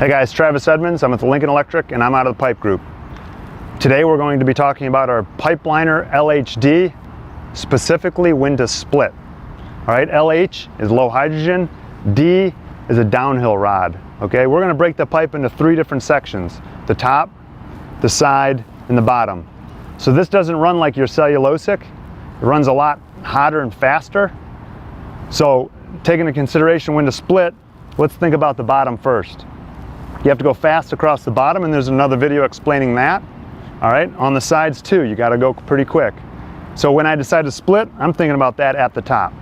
Hey guys, Travis Edmonds. I'm at the Lincoln Electric and I'm out of the pipe group. Today we're going to be talking about our pipe liner LHD, specifically when to split. All right, LH is low hydrogen, D is a downhill rod. Okay, we're going to break the pipe into three different sections: the top, the side, and the bottom. So this doesn't run like your cellulosic. It runs a lot hotter and faster. So taking into consideration when to split, let's think about the bottom first. You have to go fast across the bottom, and there's another video explaining that. All right, on the sides too, you got to go pretty quick. So when I decide to split, I'm thinking about that at the top.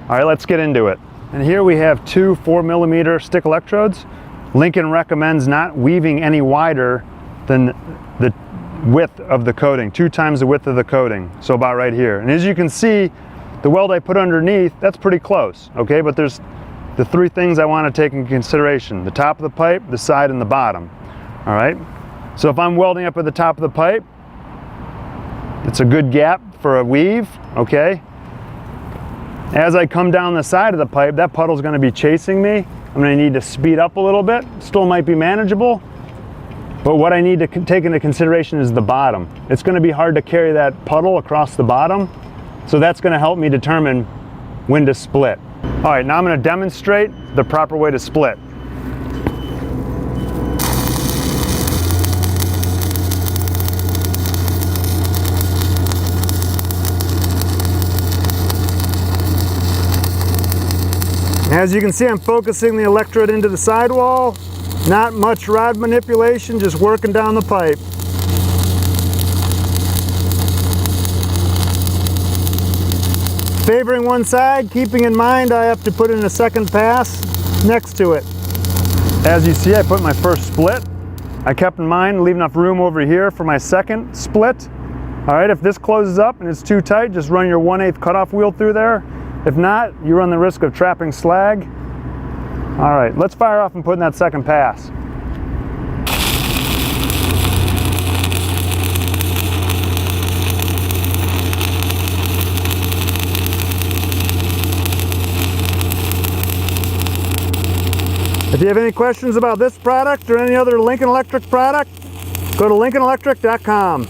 All right, let's get into it. And here we have two 4mm stick electrodes. Lincoln recommends not weaving any wider than the width of the coating, 2 times the width of the coating, so about right here. And as you can see, the weld I put underneath, that's pretty close, okay? But there's the three things I want to take into consideration: the top of the pipe, the side, and the bottom. All right, so if I'm welding up at the top of the pipe, it's a good gap for a weave, okay? As I come down the side of the pipe, that puddle's going to be chasing me. I'm going to need to speed up a little bit. Still might be manageable, but what I need to take into consideration is the bottom. It's going to be hard to carry that puddle across the bottom, so that's going to help me determine when to split. All right, now I'm going to demonstrate the proper way to split. As you can see, I'm focusing the electrode into the sidewall. Not much rod manipulation, just working down the pipe. Favoring one side, keeping in mind I have to put in a second pass next to it. As you see, I put my first split. I kept in mind leave enough room over here for my second split. All right, if this closes up and it's too tight, just run your 1/8 cutoff wheel through there. If not, you run the risk of trapping slag. All right, let's fire off and put in that second pass. If you have any questions about this product or any other Lincoln Electric product, go to lincolnelectric.com.